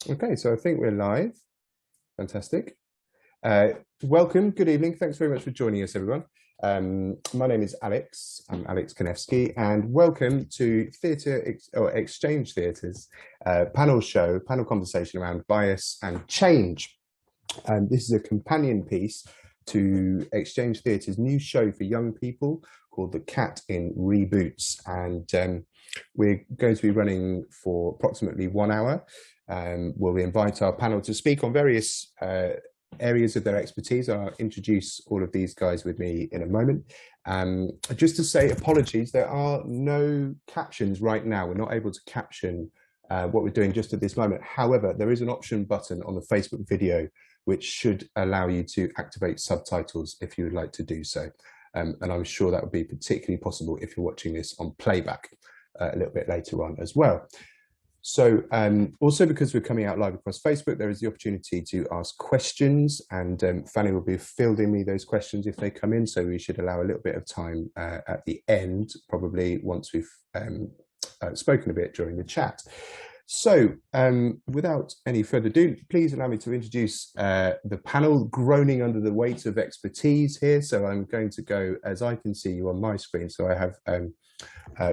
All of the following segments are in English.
Okay, so I think we're live. Fantastic. Welcome, good evening. Thanks very much for joining us, everyone. My name is Alex. I'm Alex Kanefsky, and welcome to Exchange Theatre's panel conversation around bias and change. This is a companion piece to Exchange Theatre's new show for young people called The Cat in Reboots. And we're going to be running for approximately 1 hour. Where we invite our panel to speak on various areas of their expertise. I'll introduce all of these guys with me in a moment. Just to say apologies, there are no captions right now. We're not able to caption what we're doing just at this moment. However, there is an option button on the Facebook video which should allow you to activate subtitles if you would like to do so. And I'm sure that would be particularly possible if you're watching this on playback a little bit later on as well. So also because we're coming out live across Facebook, there is the opportunity to ask questions, and Fanny will be fielding me those questions if they come in. So we should allow a little bit of time at the end, probably once we've spoken a bit during the chat. So without any further ado, please allow me to introduce the panel groaning under the weight of expertise here. So I'm going to go as I can see you on my screen. So I have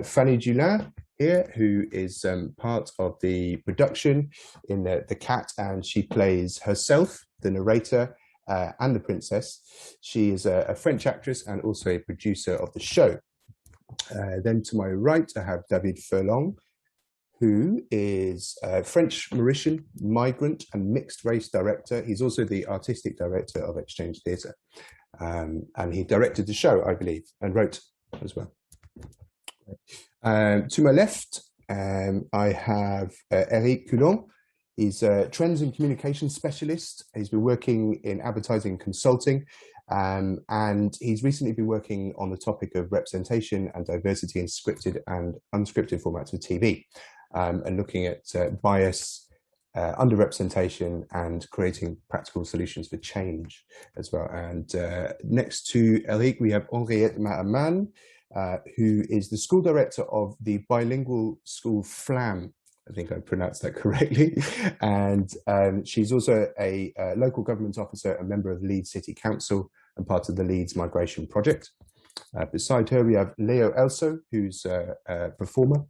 Fanny Dulin here, who is part of the production in the Cat, and she plays herself, the narrator, and the princess. She is a French actress and also a producer of the show. Then to my right, I have David Furlong, who is a French Mauritian migrant and mixed race director. He's also the artistic director of Exchange Theatre. And he directed the show, I believe, and wrote as well. To my left, I have Eric Coulon. He's a trends and communication specialist. He's been working in advertising consulting, and he's recently been working on the topic of representation and diversity in scripted and unscripted formats of TV, and looking at bias, underrepresentation, and creating practical solutions for change as well. And next to Eric, we have Henriette Mahamane, who is the school director of the bilingual school Flam. I think I pronounced that correctly. And she's also a local government officer, a member of Leeds City Council, and part of the Leeds Migration Project. Beside her, we have Leo Elso, who's a performer,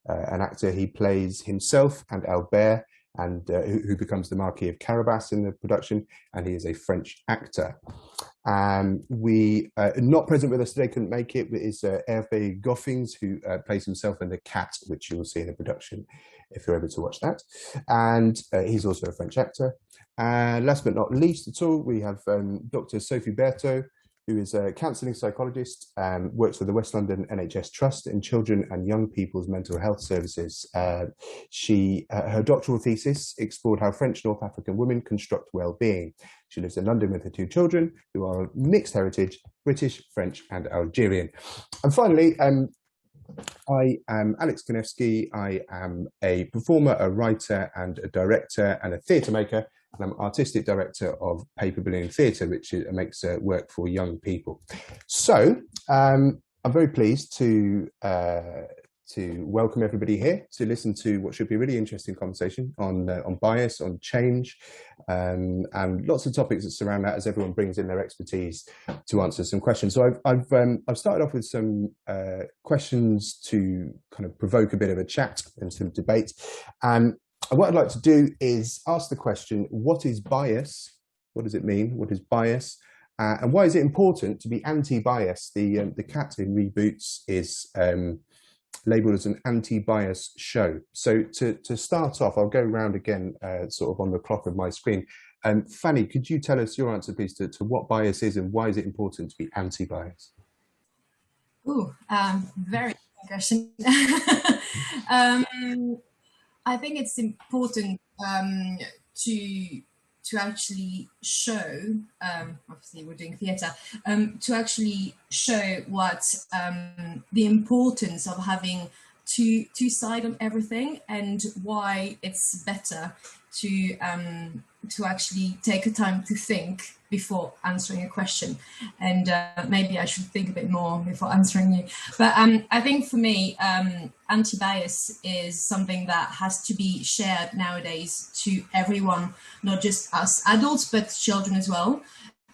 an actor. He plays himself and Albert, and who becomes the Marquis of Carabas in the production, and he is a French actor. We not present with us today, couldn't make it, but is Hervé Goffings, who plays himself in The Cat, which you will see in the production if you're able to watch that. And he's also a French actor. And last but not least at all, we have Dr Sophie Berto, who is a counselling psychologist, works for the West London NHS Trust in children and young people's mental health services. Her doctoral thesis explored how French North African women construct well-being. She lives in London with her 2 children, who are mixed heritage, British, French, and Algerian. And finally, I am Alex Kanefsky. I am a performer, a writer, and a director, and a theatre maker. And I'm artistic director of Paper Balloon Theatre, which makes work for young people. So I'm very pleased to welcome everybody here to listen to what should be a really interesting conversation on bias, on change, and lots of topics that surround that as everyone brings in their expertise to answer some questions. So I've started off with some questions to kind of provoke a bit of a chat and some debate. And what I'd like to do is ask the question, what is bias? What does it mean? What is bias? And why is it important to be anti-bias? The Cat in Reboots is labelled as an anti-bias show. So to start off, I'll go around again sort of on the clock of my screen. Fanny, could you tell us your answer, please, to what bias is and why is it important to be anti-bias? Ooh, very good question. I think it's important to actually show, obviously we're doing theatre, to actually show what the importance of having two sides on everything and why it's better to actually take a time to think before answering a question, and maybe I should think a bit more before answering you. But I think for me, anti-bias is something that has to be shared nowadays to everyone, not just us adults, but children as well.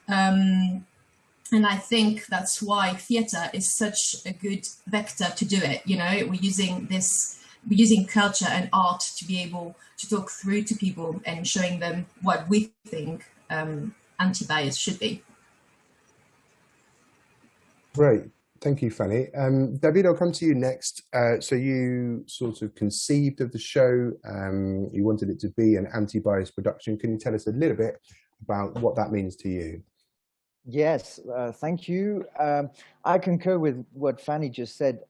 And I think that's why theatre is such a good vector to do it. You know, we're using culture and art to be able to talk through to people and showing them what we think anti-bias should be. Great. Thank you, Fanny. David, I'll come to you next. So you sort of conceived of the show. You wanted it to be an anti-bias production. Can you tell us a little bit about what that means to you? Yes, thank you. I concur with what Fanny just said.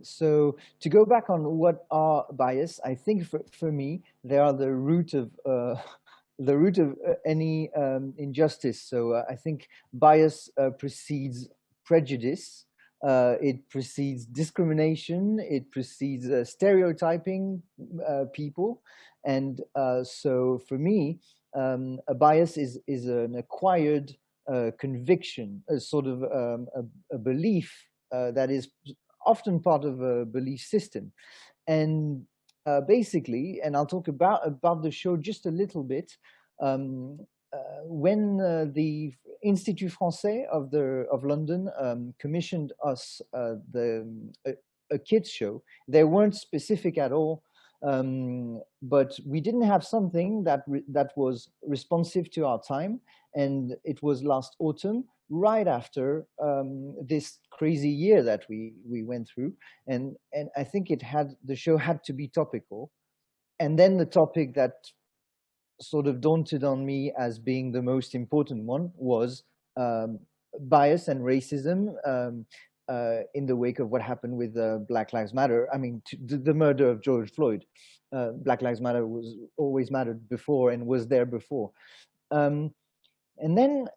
So to go back on what are bias, I think for me, they are the root of any injustice. So I think bias precedes prejudice. It precedes discrimination. It precedes stereotyping people. And so for me, a bias is an acquired conviction, a sort of a belief that is often part of a belief system. And basically, and I'll talk about the show just a little bit, when the Institut Français of London commissioned us a kids show, they weren't specific at all, but we didn't have something that was responsive to our time. And it was last autumn, right after this crazy year that we went through, and I think the show had to be topical. And then the topic that sort of dawnted on me as being the most important one was bias and racism in the wake of what happened with Black Lives Matter. I mean, the murder of George Floyd. Black Lives Matter was always mattered before and was there before. And then,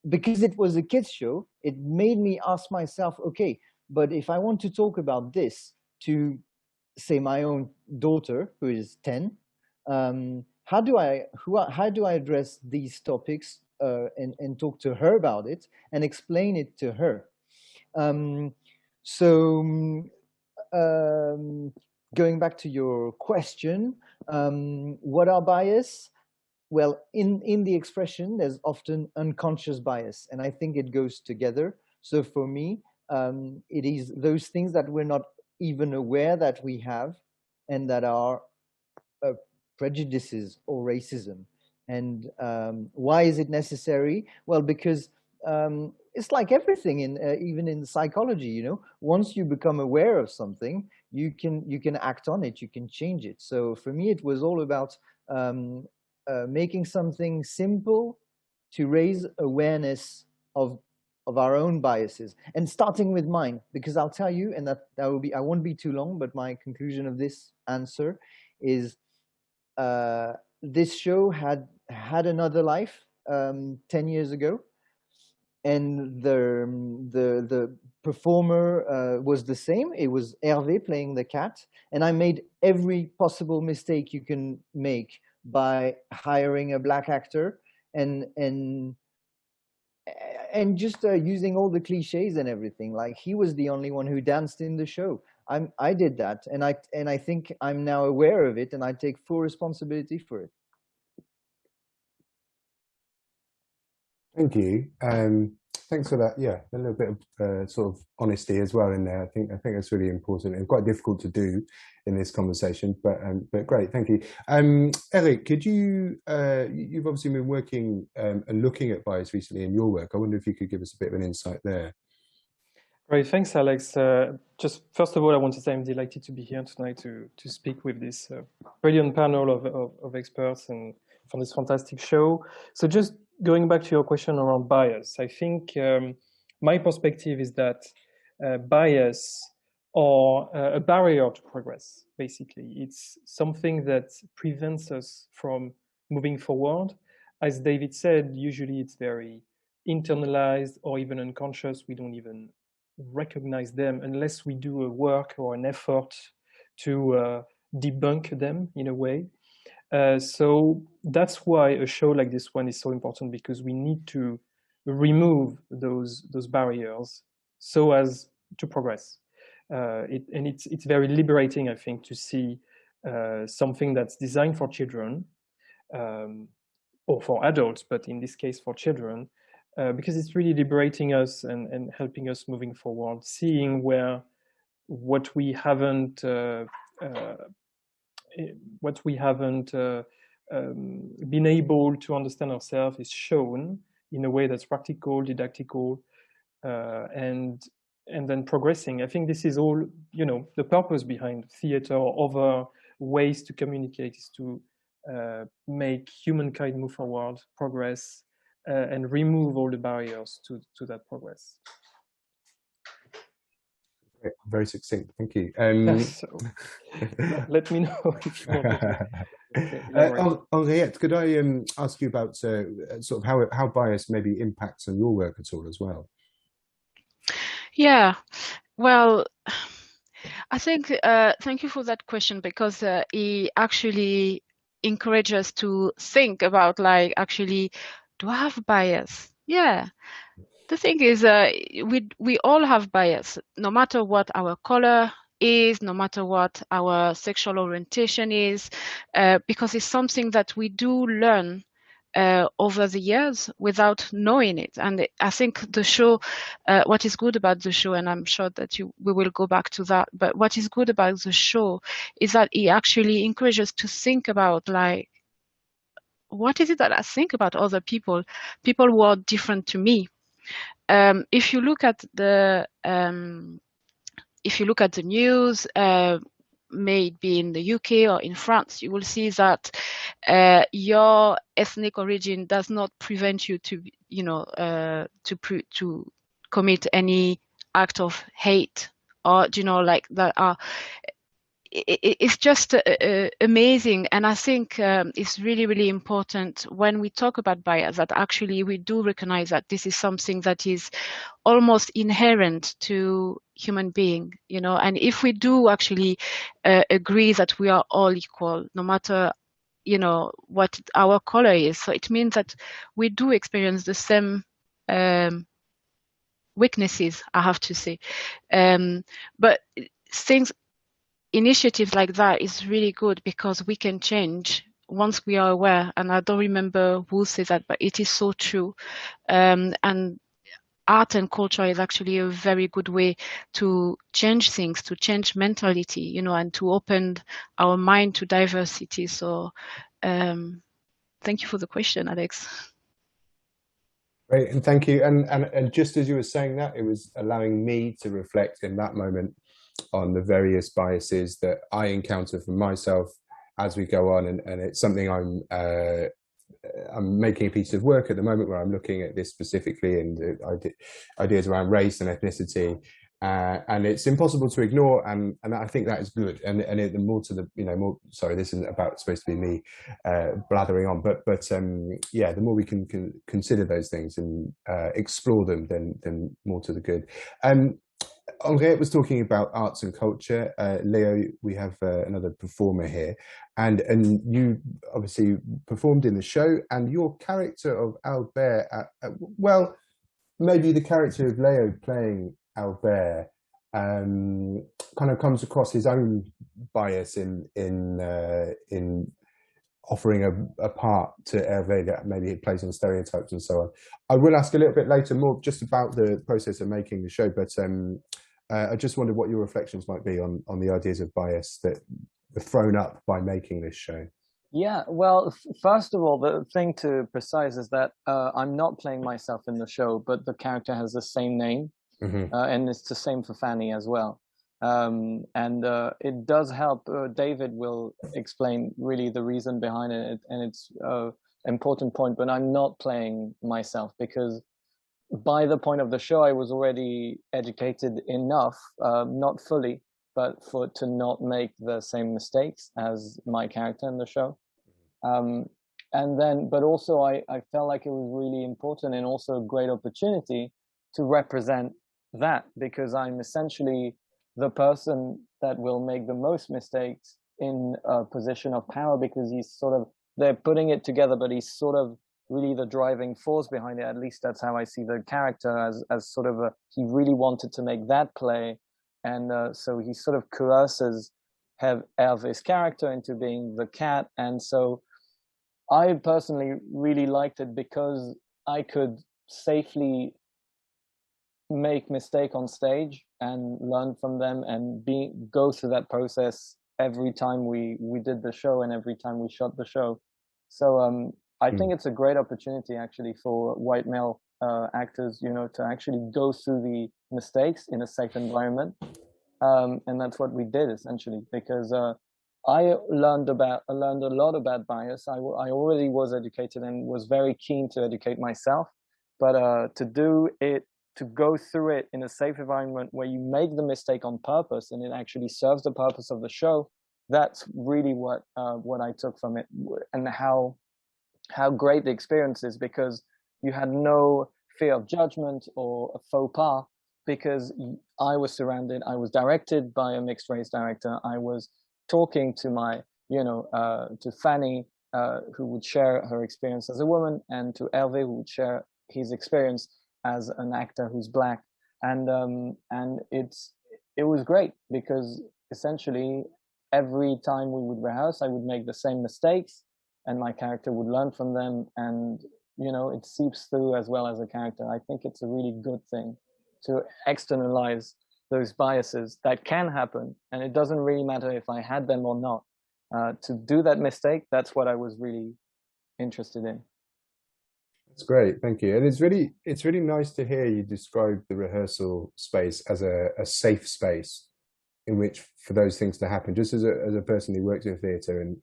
because it was a kids show, it made me ask myself, okay, but if I want to talk about this to, say, my own daughter, who is 10, how do I address these topics and talk to her about it and explain it to her? Going back to your question, what are bias? Well, in the expression, there's often unconscious bias, and I think it goes together. So for me, it is those things that we're not even aware that we have, and that are prejudices or racism. And why is it necessary? Well, because it's like everything even in psychology. You know, once you become aware of something, you can act on it, you can change it. So for me, it was all about making something simple to raise awareness of our own biases, and starting with mine, because I'll tell you, and that will be, I won't be too long, but my conclusion of this answer is this show had another life 10 years ago, and the performer was the same. It was Hervé playing the cat, and I made every possible mistake you can make by hiring a black actor and just using all the cliches and everything. Like, he was the only one who danced in the show. I did that, and I think I'm now aware of it, and I take full responsibility for it. Thank you. Thanks for that. Yeah, a little bit of sort of honesty as well in there. I think that's really important and quite difficult to do in this conversation. But great, thank you. Eric, could you've obviously been working and looking at bias recently in your work. I wonder if you could give us a bit of an insight there. Great, thanks, Alex. Just first of all, I want to say I'm delighted to be here tonight to speak with this brilliant panel of experts and from this fantastic show. So just going back to your question around bias, I think my perspective is that bias are a barrier to progress, basically. It's something that prevents us from moving forward. As David said, usually it's very internalized or even unconscious. We don't even recognize them unless we do a work or an effort to debunk them in a way. So that's why a show like this one is so important, because we need to remove those barriers so as to progress. It's very liberating, I think, to see something that's designed for children, or for adults, but in this case for children, because it's really liberating us and helping us moving forward, seeing where what we haven't been able to understand ourselves is shown in a way that's practical, didactical, and then progressing. I think this is all, the purpose behind theater or other ways to communicate, is to make humankind move forward, progress, and remove all the barriers to that progress. Very succinct, thank you. So, let me know if you want. Henriette, could I ask you about sort of how bias maybe impacts on your work at all as well? Yeah, well, I think, thank you for that question, because it actually encourages us to think about, like, actually, do I have bias? Yeah. The thing is, we all have bias, no matter what our color is, no matter what our sexual orientation is, because it's something that we do learn over the years without knowing it. And I think the show, what is good about the show, and I'm sure that we will go back to that, but what is good about the show is that it actually encourages us to think about, like, what is it that I think about other people who are different to me? If you look at the news, may it be in the UK or in France, you will see that your ethnic origin does not prevent you to, to commit any act of hate, or like that are. It's just amazing, and I think it's really, really important when we talk about bias that actually we do recognize that this is something that is almost inherent to human being, and if we do actually agree that we are all equal, no matter what our color is, so it means that we do experience the same weaknesses, I have to say, but initiatives like that is really good, because we can change once we are aware. And I don't remember who said that, but it is so true. And art and culture is actually a very good way to change things, to change mentality, and to open our mind to diversity. So thank you for the question, Alex. Great, and thank you. And just as you were saying that, it was allowing me to reflect in that moment on the various biases that I encounter for myself as we go on, and it's something I'm making a piece of work at the moment where I'm looking at this specifically, and ideas around race and ethnicity, and it's impossible to ignore, and I think that is good. And the more to the sorry, this isn't supposed to be me blathering on, but yeah, the more we can consider those things and explore them, then more to the good. Henriette was talking about arts and culture. Leo, we have another performer here, and you obviously performed in the show, and your character of Albert, well, maybe the character of Leo playing Albert kind of comes across his own bias in offering a part to Hervé that maybe it plays on stereotypes and so on. I will ask a little bit later more just about the process of making the show, but I just wondered what your reflections might be on the ideas of bias that were thrown up by making this show. Yeah, well, first of all, the thing to precise is that I'm not playing myself in the show, but the character has the same name, and it's the same for Fanny as well. And it does help. David will explain really the reason behind it, and it's an important point, but I'm not playing myself because by the point of the show, I was already educated enough, not fully, but to not make the same mistakes as my character in the show. And then, but also I felt like it was really important and also a great opportunity to represent that, because I'm essentially the person that will make the most mistakes in a position of power, because he's sort of, they're putting it together, but he's sort of really the driving force behind it. At least that's how I see the character, as sort of he really wanted to make that play. And so he sort of coerces Hervé's character into being the cat. And so I personally really liked it because I could safely make mistake on stage and learn from them and go through that process every time we did the show and every time we shot the show. So I think it's a great opportunity actually for white male actors, you know, to actually go through the mistakes in a safe environment. And that's what we did essentially, because I learned a lot about bias. I already was educated and was very keen to educate myself, but to go through it in a safe environment where you make the mistake on purpose and it actually serves the purpose of the show, that's really what I took from it, and how great the experience is, because you had no fear of judgment or a faux pas, because I was surrounded, I was directed by a mixed race director. I was talking to my, to Fanny, who would share her experience as a woman, and to Hervé, who would share his experience as an actor who's Black. And it was great, because essentially every time we would rehearse, I would make the same mistakes and my character would learn from them. And, it seeps through as well as a character. I think it's a really good thing to externalize those biases that can happen. And it doesn't really matter if I had them or not. To do that mistake, that's what I was really interested in. That's great, thank you. And it's really nice to hear you describe the rehearsal space as a safe space in which for those things to happen. Just as a person who works in theatre and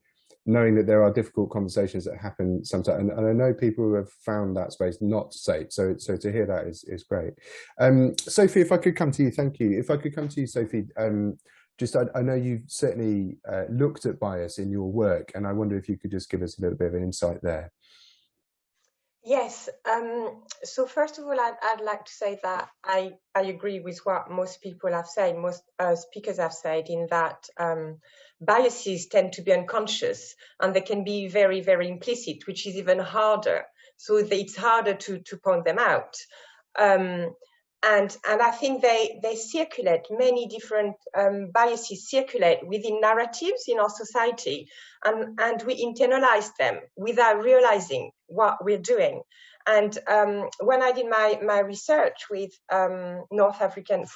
knowing that there are difficult conversations that happen sometimes, and I know people who have found that space not safe. So to hear that is great. Sophie, if I could come to you, thank you. If I could come to you, Sophie, I know you've certainly looked at bias in your work, and I wonder if you could just give us a little bit of an insight there. Yes. So first of all, I'd like to say that I agree with what most people have said, most speakers have said, in that biases tend to be unconscious and they can be very, very implicit, which is even harder. So it's harder to point them out. And I think they circulate, many different biases circulate within narratives in our society, and we internalize them without realizing what we're doing. And when I did my research with French North African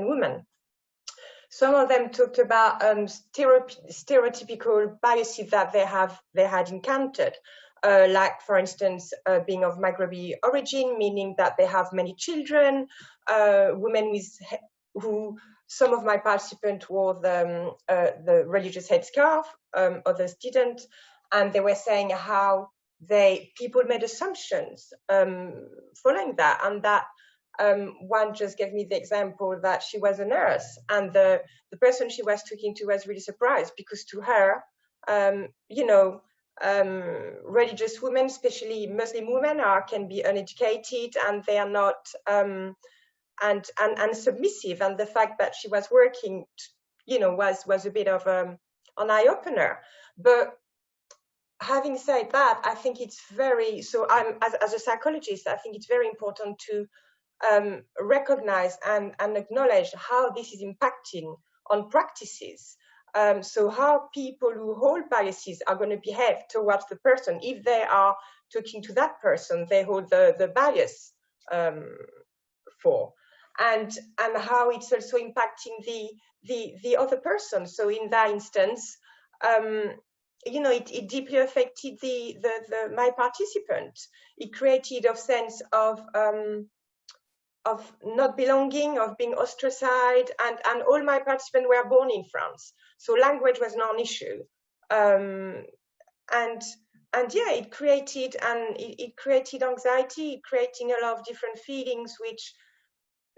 women, some of them talked about stereotypical biases that they had encountered. Like, for instance, being of Maghrebi origin, meaning that they have many children, women who some of my participants wore the religious headscarf, others didn't, and they were saying how people made assumptions following that, and that one just gave me the example that she was a nurse, and the person she was talking to was really surprised, because to her, religious women, especially Muslim women, can be uneducated and they are not and submissive, and the fact that she was working, was a bit of an eye-opener. But having said that, I think it's very, so as a psychologist, I think it's very important to recognize and acknowledge how this is impacting on practices. So how people who hold biases are going to behave towards the person. If they are talking to that person, they hold the bias for, and how it's also impacting the other person. So in that instance, it deeply affected my participant. It created a sense of not belonging, of being ostracized, and all my participants were born in France, so language was not an issue, and yeah, it created anxiety, creating a lot of different feelings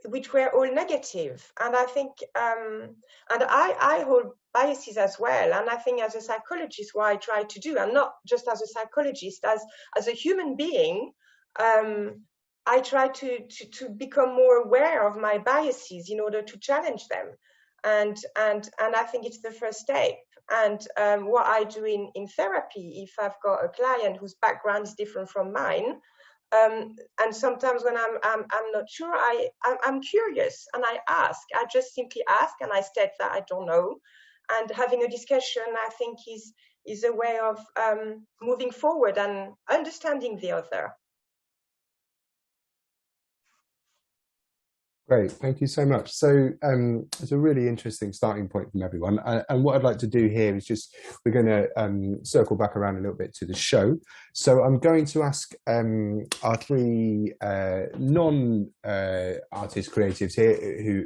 which were all negative. And I think and I hold biases as well, and I think as a psychologist, what I try to do, and not just as a psychologist, as a human being, I try to become more aware of my biases in order to challenge them, and I think it's the first step. And what I do in therapy, if I've got a client whose background is different from mine, and sometimes when I'm not sure, I'm curious and I ask. I just simply ask and I state that I don't know. And having a discussion, I think, is a way of moving forward and understanding the other. Great, thank you so much. So it's a really interesting starting point from everyone. And what I'd like to do here is just, we're going to circle back around a little bit to the show. So I'm going to ask our three non-artist creatives here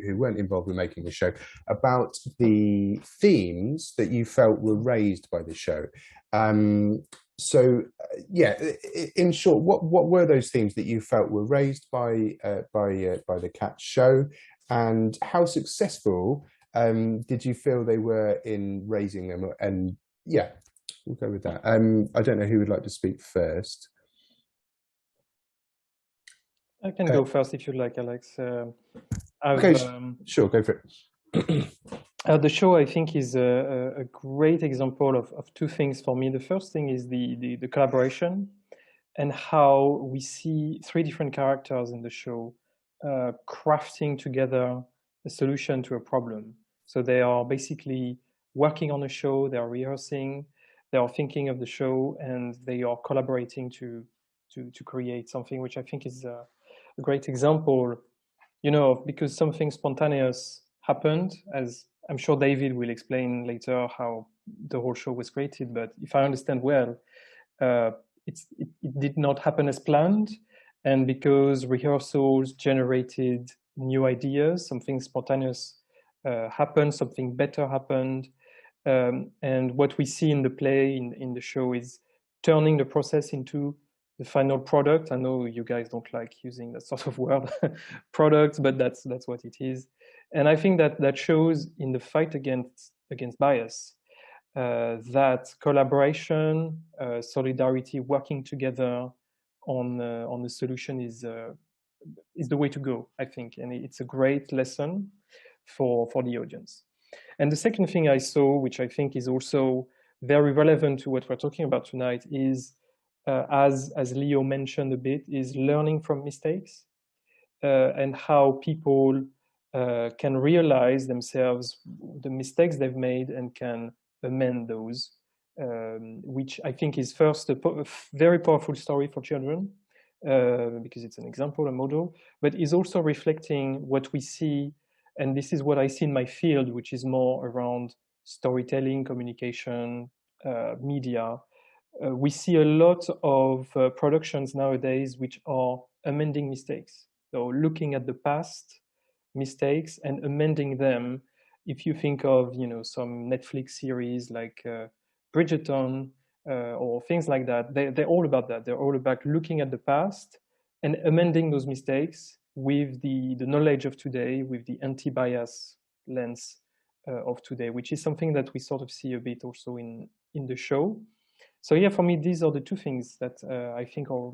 who weren't involved in making the show about the themes that you felt were raised by the show. So, yeah, in short, what were those themes that you felt were raised by the Cats show, and how successful did you feel they were in raising them? And yeah, we'll go with that. I don't know who would like to speak first. I can go first if you'd like, Alex. Okay, sure, go for it. The show, I think, is a great example of two things for me. The first thing is the collaboration, and how we see three different characters in the show crafting together a solution to a problem. So they are basically working on a show, they are rehearsing, they are thinking of the show, and they are collaborating to create something, which I think is a great example, you know, because something spontaneous happened, as I'm sure David will explain later how the whole show was created, but if I understand well, it did not happen as planned, and because rehearsals generated new ideas, something spontaneous happened, something better happened, and what we see in the play, in the show, is turning the process into the final product. I know you guys don't like using that sort of word, product, but that's what it is. And I think that shows in the fight against bias that collaboration, solidarity, working together on the solution is the way to go, I think, and it's a great lesson for the audience. And the second thing I saw, which I think is also very relevant to what we're talking about tonight, is as Leo mentioned a bit, is learning from mistakes and how people can realize themselves the mistakes they've made and can amend those, which I think is first a very powerful story for children because it's an example, a model, but is also reflecting what we see, and this is what I see in my field, which is more around storytelling, communication, media. We see a lot of productions nowadays which are amending mistakes. So looking at the past mistakes and amending them. If you think of, you know, some Netflix series like Bridgerton or things like that, they're all about that. They're all about looking at the past and amending those mistakes with the knowledge of today, with the anti-bias lens of today, which is something that we sort of see a bit also in the show. So yeah, for me, these are the two things that I think are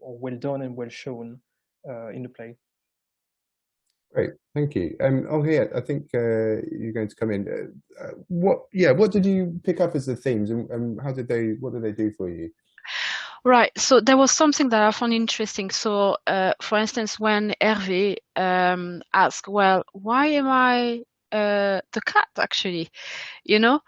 well done and well shown in the play. Great, thank you. Henriette, I think you're going to come in. What did you pick up as the themes, and what did they do for you? Right. So there was something that I found interesting. So, for instance, when Hervé asked, "Well, why am I the cat?" Actually, you know,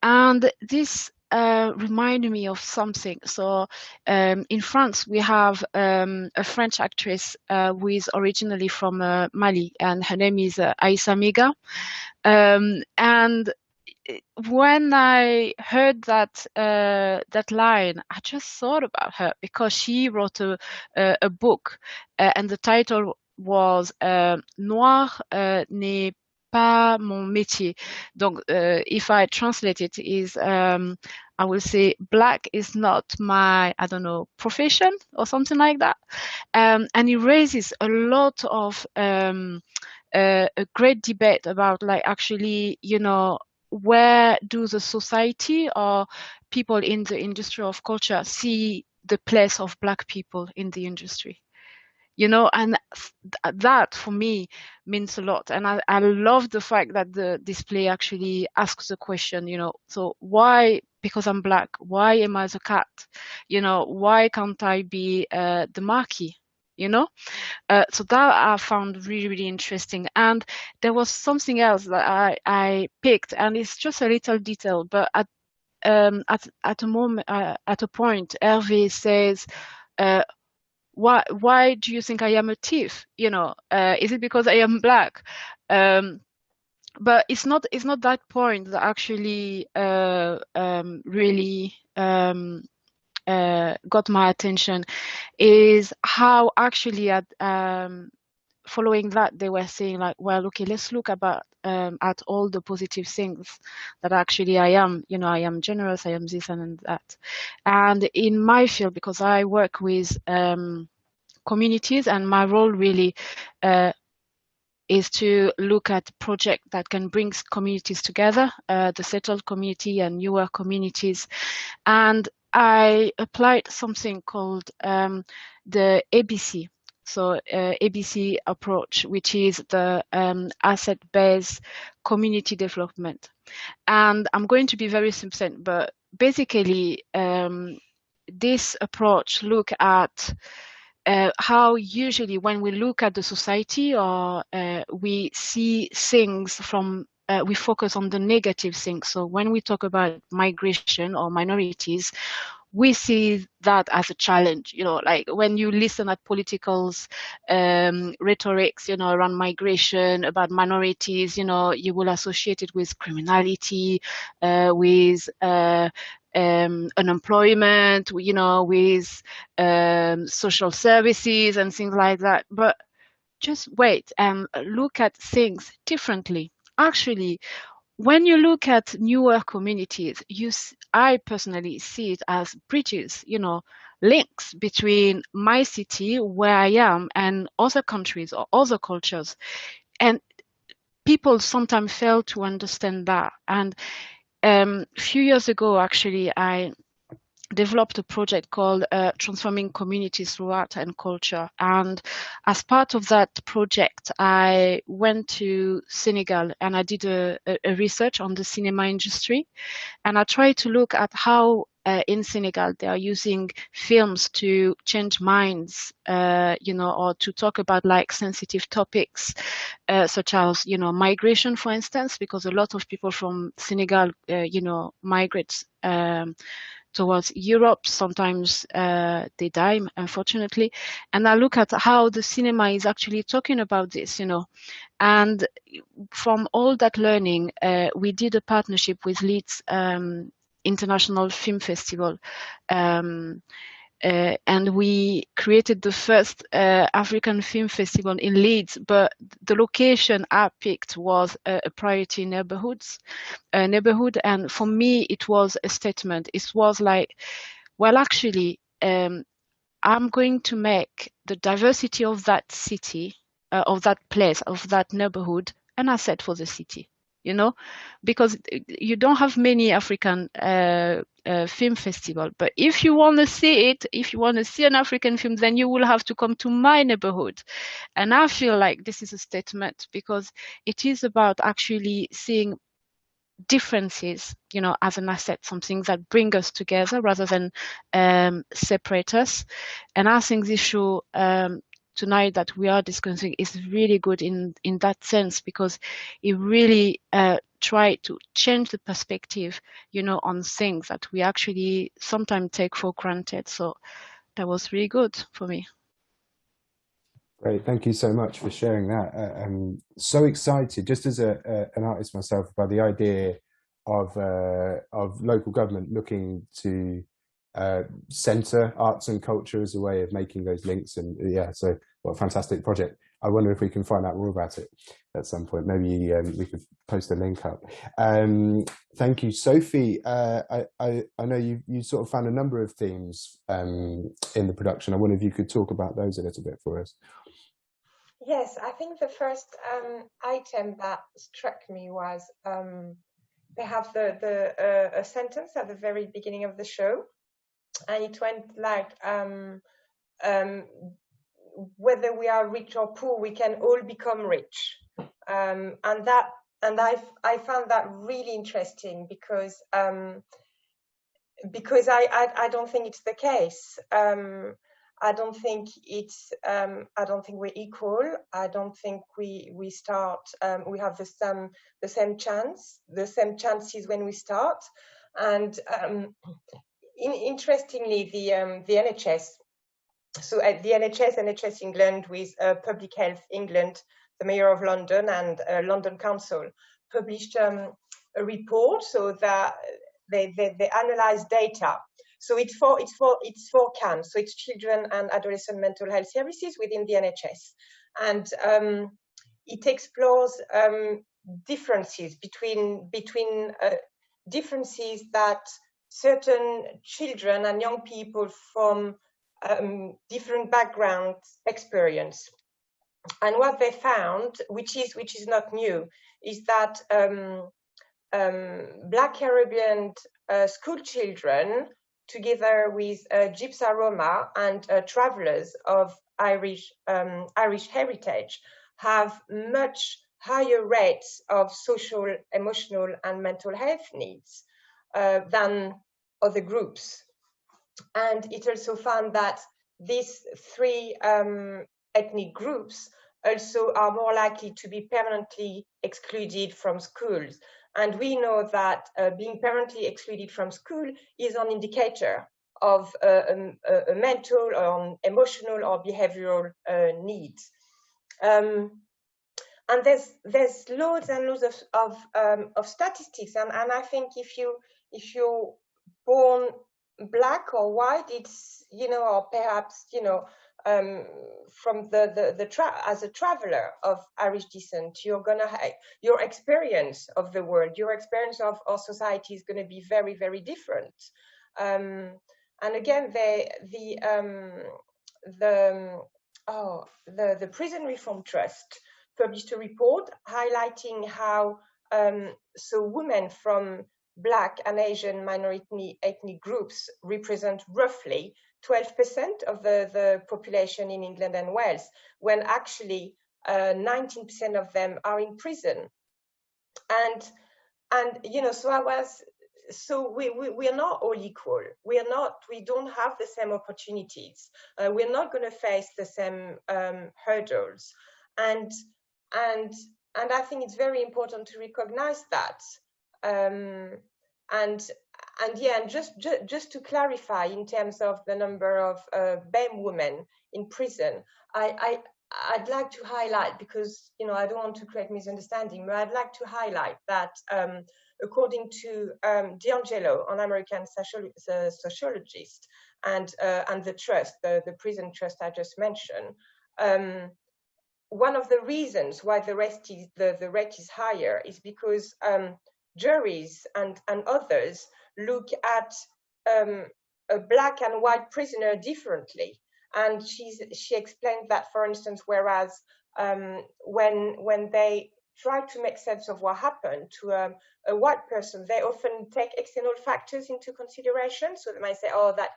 and this reminded me of something. So in France, we have a French actress who is originally from Mali, and her name is Aïssa Miga. And when I heard that line, I just thought about her because she wrote a book, and the title was Noir n'est pas mon métier. Donc, if I translate it, is I will say black is not my, I don't know, profession or something like that. And it raises a lot of a great debate about, like, actually, you know, where do the society or people in the industry of culture see the place of Black people in the industry? you know, and that for me means a lot. And I love the fact that the display actually asks the question, you know, so why, because I'm black, why am I the cat? You know, why can't I be the marquee? You know, so that I found really, really interesting. And there was something else that I picked, and it's just a little detail, but at a moment, at a point, Hervé says, why do you think I am a thief? You know, is it because I am black? But it's not that point that actually really got my attention. Is how actually at following that they were saying like, well, okay, let's look about at all the positive things that actually I am. You know, I am generous, I am this and that. And in my field, because I work with communities, and my role really is to look at projects that can bring communities together, the settled community and newer communities. And I applied something called the ABC. So ABC approach, which is the asset-based community development. And I'm going to be very succinct, but basically this approach look at how usually when we look at the society, or we see things from we focus on the negative things. So when we talk about migration or minorities, we see that as a challenge, you know, like when you listen at politicals rhetorics, you know, around migration, about minorities, you know, you will associate it with criminality, with unemployment, you know, with social services and things like that. But just wait and look at things differently. Actually, when you look at newer communities, I personally see it as bridges, you know, links between my city, where I am, and other countries or other cultures. And people sometimes fail to understand that. And a few years ago, actually, I developed a project called Transforming Communities Through Art and Culture. And as part of that project, I went to Senegal and I did a research on the cinema industry. And I tried to look at how in Senegal they are using films to change minds, you know, or to talk about like sensitive topics, such as, you know, migration, for instance, because a lot of people from Senegal, you know, migrate towards Europe. Sometimes they die, unfortunately. And I look at how the cinema is actually talking about this, you know. And from all that learning, we did a partnership with Leeds International Film Festival. And we created the first African film festival in Leeds, but the location I picked was a priority neighborhood. And for me, it was a statement. It was like, well, actually, I'm going to make the diversity of that city, of that place, of that neighborhood, an asset for the city. You know, because you don't have many African film festival. But if you want to see it, if you want to see an African film, then you will have to come to my neighborhood. And I feel like this is a statement, because it is about actually seeing differences, you know, as an asset, something that bring us together rather than separate us. And I think this show tonight that we are discussing is really good in that sense, because it really try to change the perspective, you know, on things that we actually sometimes take for granted. So that was really good for me. Great, thank you so much for sharing that. I'm so excited, just as an artist myself, by the idea of local government looking to centre arts and culture as a way of making those links. And yeah, so what a fantastic project. I wonder if we can find out more about it at some point. Maybe we could post a link up. Thank you, Sophie. I know you sort of found a number of themes in the production. I wonder if you could talk about those a little bit for us. Yes, I think the first item that struck me was they have a sentence at the very beginning of the show, and it went like whether we are rich or poor, we can all become rich. And I found that really interesting because I don't think it's the case. I don't think we're equal. I don't think we have the same chances when we start. And interestingly, the NHS. So at the NHS England with Public Health England, the Mayor of London and London Council published a report, so that they analyze data. So it's for CAN, so it's Children and Adolescent Mental Health Services within the NHS, and it explores differences between differences that certain children and young people from different backgrounds experience. And what they found, which is not new, is that Black Caribbean school children, together with Gypsy Roma and travelers of Irish heritage, have much higher rates of social, emotional, and mental health needs than other groups. And it also found that these three ethnic groups also are more likely to be permanently excluded from schools. And we know that being permanently excluded from school is an indicator of a mental or emotional or behavioral needs. And there's loads and loads of statistics, and I think if you're born Black or white, it's, or perhaps, from as a traveler of Irish descent, you're gonna your experience of the world, your experience of our society is going to be very, very different. And again, the Prison Reform Trust published a report highlighting how so women from Black and Asian minority ethnic groups represent roughly 12% of the population in England and Wales, when actually 19% of them are in prison. And so we are not all equal. We don't have the same opportunities. We're not going to face the same hurdles. And I think it's very important to recognize that. And just to clarify, in terms of the number of BAME women in prison, I'd like to highlight, because I don't want to create misunderstanding, but I'd like to highlight that according to D'Angelo, an American sociologist, and the trust, the prison trust I just mentioned, one of the reasons why the rate is higher is because juries and others look at a Black and white prisoner differently. And she explained that, for instance, whereas when they try to make sense of what happened to a white person, they often take external factors into consideration. So they might say, oh, that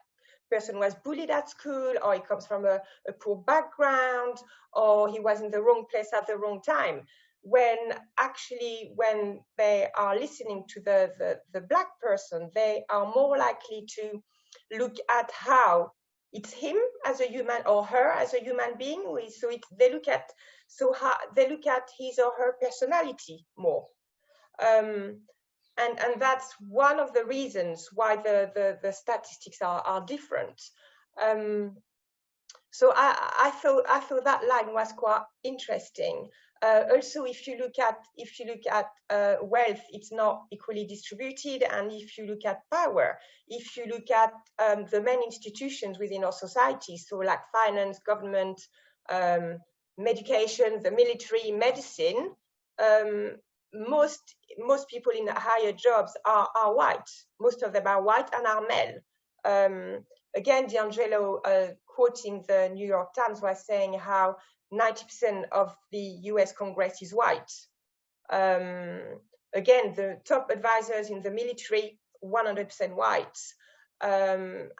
person was bullied at school, or he comes from a poor background, or he was in the wrong place at the wrong time. When actually, when they are listening to the Black person, they are more likely to look at how it's him as a human or her as a human being. They look at his or her personality more, and that's one of the reasons why the statistics are different. So I thought that line was quite interesting. Also, if you look at wealth, it's not equally distributed, and if you look at power, if you look at the main institutions within our society, so like finance, government, medication, the military, medicine, most people in higher jobs are white. Most of them are white and are male. Again, D'Angelo, quoting the New York Times, was saying how 90% of the US Congress is white. Again, the top advisors in the military, 100% white. And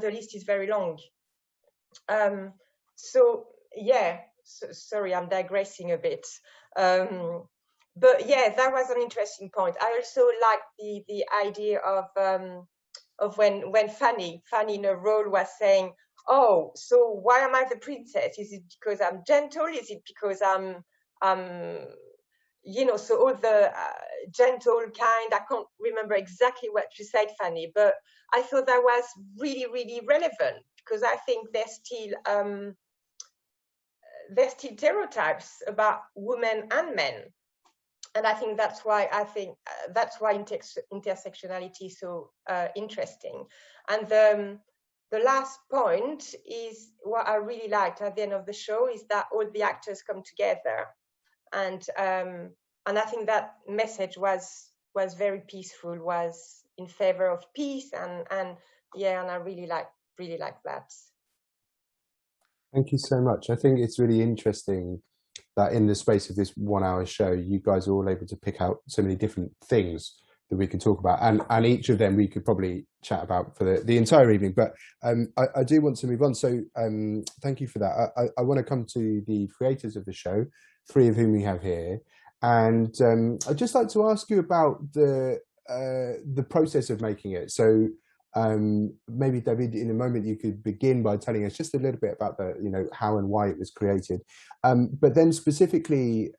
the list is very long. So yeah, sorry, I'm digressing a bit. But yeah, that was an interesting point. I also like the idea of when Fanny in her role was saying, "Oh, so why am I the princess? Is it because I'm gentle? Is it because I'm you know?" So all the gentle, kind. I can't remember exactly what you said, Fanny, but I thought that was really, really relevant, because I think there's still stereotypes about women and men, and I think that's why intersectionality is so interesting. And the last point is what I really liked at the end of the show, is that all the actors come together, and I think that message was very peaceful, was in favor of peace, and yeah, and I really like that. Thank you so much. I think it's really interesting that in the space of this 1 hour show, you guys are all able to pick out so many different things that we can talk about, and each of them we could probably chat about for the entire evening. But I do want to move on, so thank you for that. I want to come to the creators of the show, 3 of whom we have here, and I'd just like to ask you about the process of making it. So maybe David, in a moment, you could begin by telling us just a little bit about the, how and why it was created, but then specifically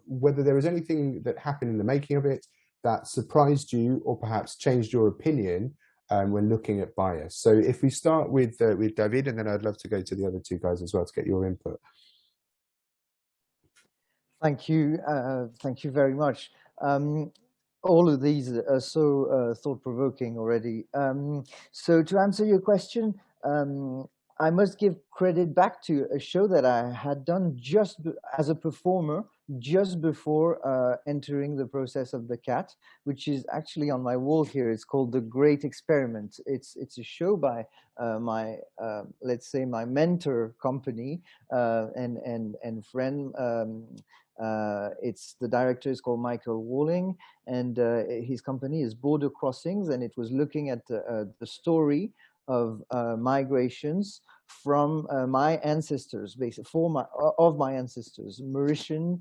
whether there was anything that happened in the making of it that surprised you or perhaps changed your opinion when looking at bias. So if we start with David, and then I'd love to go to the other 2 guys as well to get your input. Thank you very much. All of these are so thought-provoking already. So to answer your question, I must give credit back to a show that I had done just as a performer, just before entering the process of the cat, which is actually on my wall here. It's called The Great Experiment. It's a show by my, let's say, my mentor company and friend. It's the director is called Michael Walling, and his company is Border Crossings, and it was looking at the story of migrations from my ancestors, basically of my ancestors, Mauritian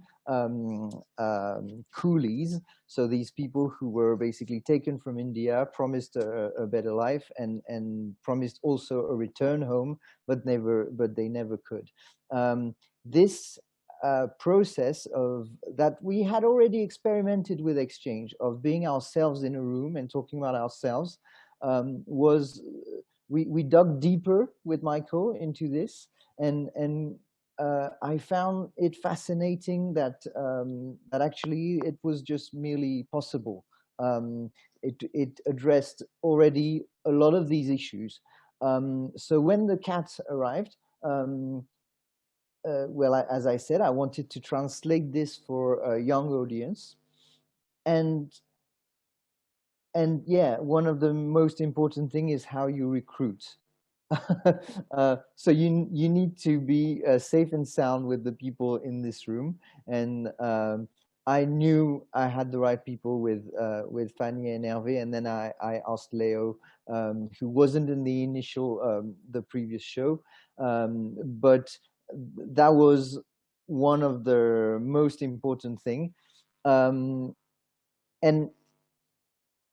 coolies. So these people who were basically taken from India, promised a better life, and promised also a return home, but they never could. This process of that we had already experimented with exchange, of being ourselves in a room and talking about ourselves, was we dug deeper with Michael into this, and I found it fascinating that that actually it was just merely possible. It addressed already a lot of these issues. So when the cat arrived, well, as I said, I wanted to translate this for a young audience, and yeah, one of the most important thing is how you recruit. So you need to be safe and sound with the people in this room, and I knew I had the right people with Fanny and Hervé, and then I asked Leo, who wasn't in the initial the previous show, but that was one of the most important thing,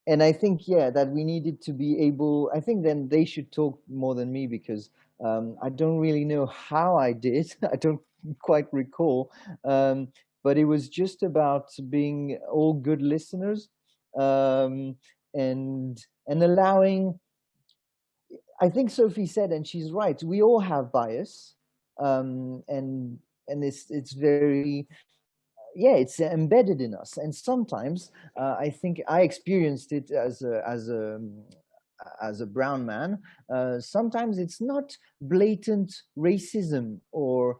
and I think, yeah, that we needed to be able, I think then they should talk more than me, because I don't really know how I did. I don't quite recall, but it was just about being all good listeners, and allowing, I think Sophie said, and she's right, we all have bias, and it's very, yeah, it's embedded in us, and sometimes I think I experienced it as a brown man. Sometimes it's not blatant racism or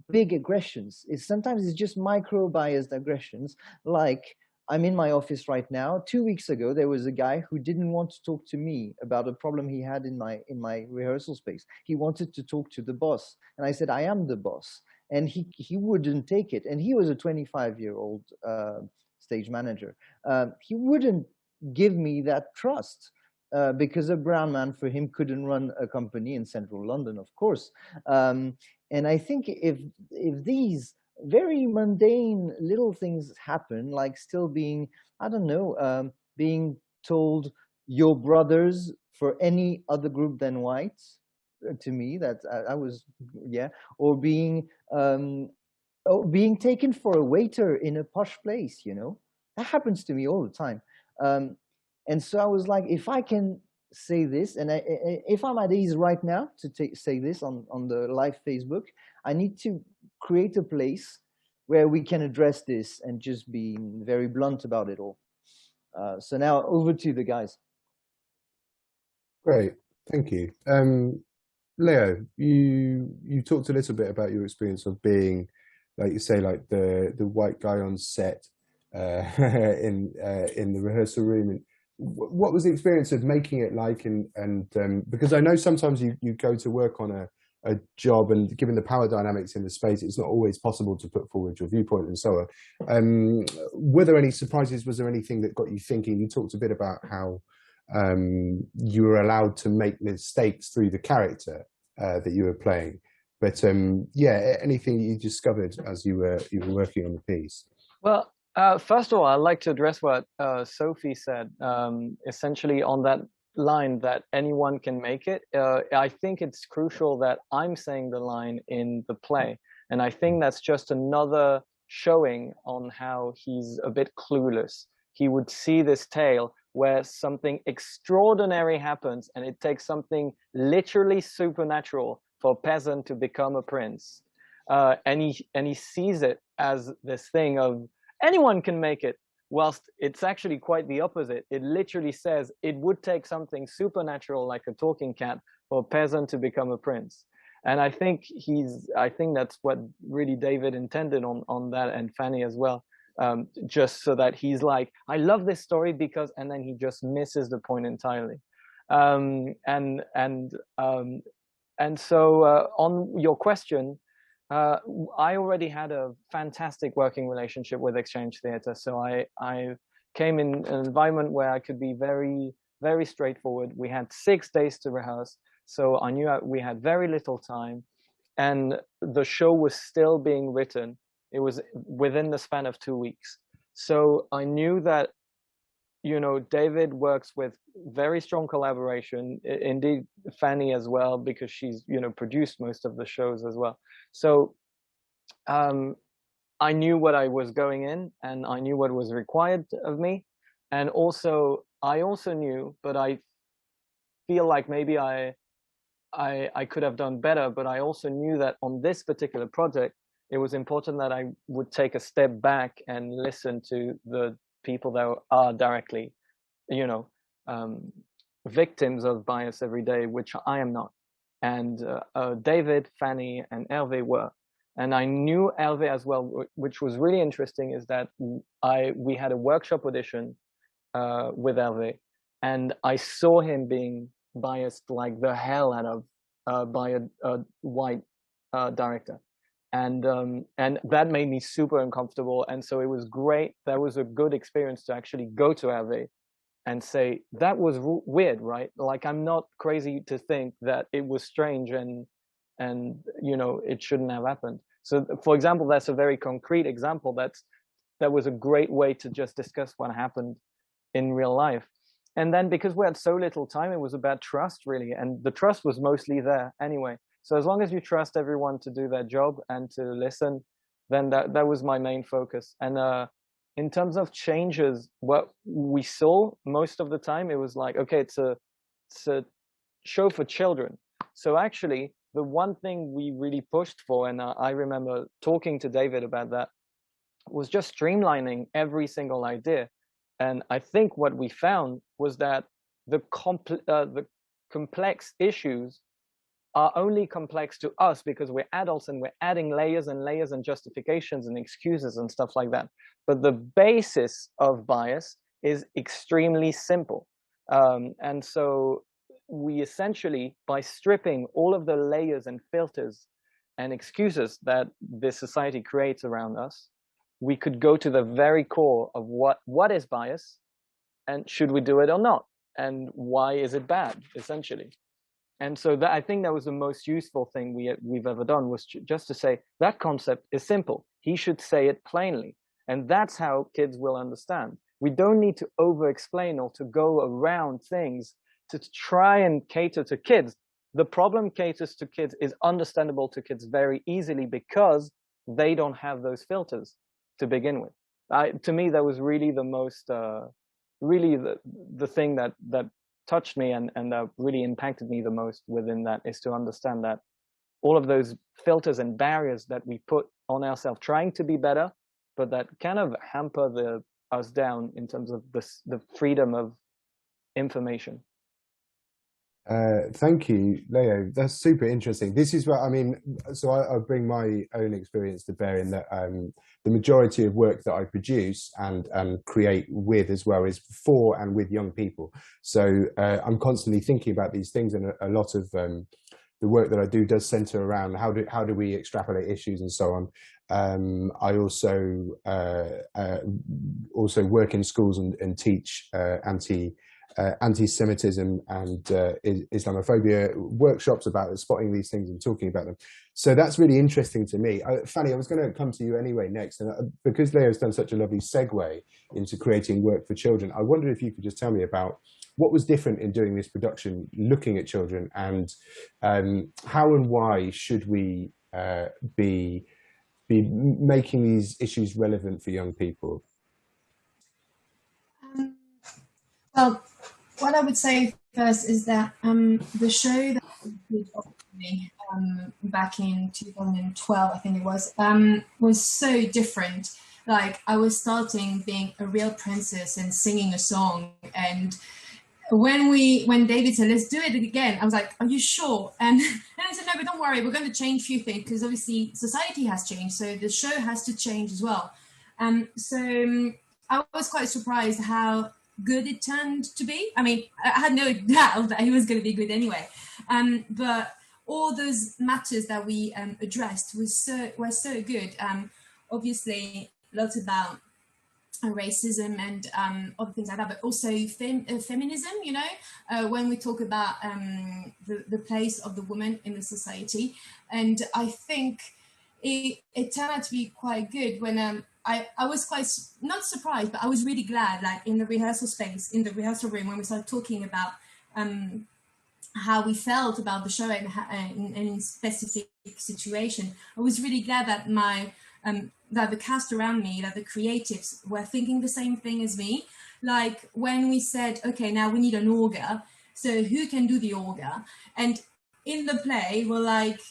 big aggressions. Sometimes it's just micro biased aggressions. Like, I'm in my office right now. 2 weeks ago, there was a guy who didn't want to talk to me about a problem he had in my rehearsal space. He wanted to talk to the boss, and I said, I am the boss. And he wouldn't take it. And he was a 25-year-old stage manager. He wouldn't give me that trust, because a brown man for him couldn't run a company in central London, of course. And I think if these very mundane little things happen, like still being, I don't know, being told your brothers for any other group than whites, to me, that I was, yeah, or being taken for a waiter in a posh place, you know, that happens to me all the time. And so I was like, if I can say this, and if I'm at ease right now to say this on the live Facebook, I need to create a place where we can address this and just be very blunt about it all. So now over to the guys. Great, thank you. Leo, you talked a little bit about your experience of being, like you say, like the white guy on set in the rehearsal room. And what was the experience of making it like? And because I know sometimes you go to work on a job, and given the power dynamics in the space, it's not always possible to put forward your viewpoint and so on. Were there any surprises? Was there anything that got you thinking? You talked a bit about how you were allowed to make mistakes through the character that you were playing, but yeah, anything you discovered as you were working on the piece? Well, first of all, I'd like to address what Sophie said, essentially on that line that anyone can make it. I think it's crucial that I'm saying the line in the play, and I think that's just another showing on how he's a bit clueless. He would see this tale where something extraordinary happens, and it takes something literally supernatural for a peasant to become a prince, and he sees it as this thing of anyone can make it, whilst it's actually quite the opposite. It literally says it would take something supernatural like a talking cat for a peasant to become a prince. And I think that's what really David intended on that, and Fanny as well. Just so that he's like, I love this story because, and then he just misses the point entirely. And so on your question, I already had a fantastic working relationship with Exchange Theatre. So I came in an environment where I could be very, very straightforward. We had 6 days to rehearse. So I knew we had very little time, and the show was still being written. It was within the span of 2 weeks. So I knew that, you know, David works with very strong collaboration, indeed Fanny as well, because she's, you know, produced most of the shows as well. So I knew what I was going in, and I knew what was required of me. And also, I also knew, but I feel like maybe I could have done better, but I also knew that on this particular project, it was important that I would take a step back and listen to the people that are directly, you know, victims of bias every day, which I am not. And David, Fanny, and Hervé were. And I knew Hervé as well, which was really interesting, is that we had a workshop audition with Hervé, and I saw him being biased like the hell out of by a white director. And that made me super uncomfortable. And so it was great. That was a good experience to actually go to Hervé and say, that was weird, right? Like, I'm not crazy to think that it was strange and you know, it shouldn't have happened. So for example, that's a very concrete example. That was a great way to just discuss what happened in real life. And then because we had so little time, it was about trust, really. And the trust was mostly there anyway. So as long as you trust everyone to do their job and to listen, then that was my main focus. And in terms of changes, what we saw most of the time, it was like, okay, it's a show for children. So actually, the one thing we really pushed for, and I remember talking to David about that, was just streamlining every single idea. And I think what we found was that the complex issues are only complex to us because we're adults and we're adding layers and layers and justifications and excuses and stuff like that. But the basis of bias is extremely simple. And so we essentially, by stripping all of the layers and filters and excuses that this society creates around us, we could go to the very core of what is bias, and should we do it or not, and why is it bad, essentially. And so that, I think that was the most useful thing we've ever done, was just to say that concept is simple. He should say it plainly. And that's how kids will understand. We don't need to over-explain or to go around things to try and cater to kids. The problem caters to kids is understandable to kids very easily because they don't have those filters to begin with. To me, that was really the most, really the thing that touched me and really impacted me the most within that, is to understand that all of those filters and barriers that we put on ourselves trying to be better, but that kind of hamper us down in terms of the freedom of information. Thank you, Leo. That's super interesting. This is what I mean. So I bring my own experience to bear in that the majority of work that I produce and create with as well is for and with young people. So I'm constantly thinking about these things, and a lot of the work that I do does center around how do we extrapolate issues and so on. I also work in schools and teach anti-Semitism and Islamophobia workshops about spotting these things and talking about them. So that's really interesting to me. Fanny, I was going to come to you anyway next, and because Leo's done such a lovely segue into creating work for children, I wonder if you could just tell me about what was different in doing this production, looking at children, and how and why should we be making these issues relevant for young people? Well, what I would say first is that the show that we did back in 2012, I think it was so different. Like, I was starting being a real princess and singing a song, and when David said, let's do it again, I was like, are you sure? And I said, no, but don't worry, we're going to change a few things, because obviously society has changed, so the show has to change as well. So I was quite surprised how good it turned to be. I mean, I had no doubt that it was going to be good anyway. But all those matters that we addressed were so good. Obviously, lots about racism and other things like that, but also feminism, you know, when we talk about the place of the woman in the society. And I think it turned out to be quite good when I was quite, not surprised, but I was really glad, like in the rehearsal space, in the rehearsal room, when we started talking about how we felt about the show and in any specific situation. I was really glad that that the cast around me, that the creatives were thinking the same thing as me. Like when we said, okay, now we need an orga, so who can do the orga? And in the play, we're like,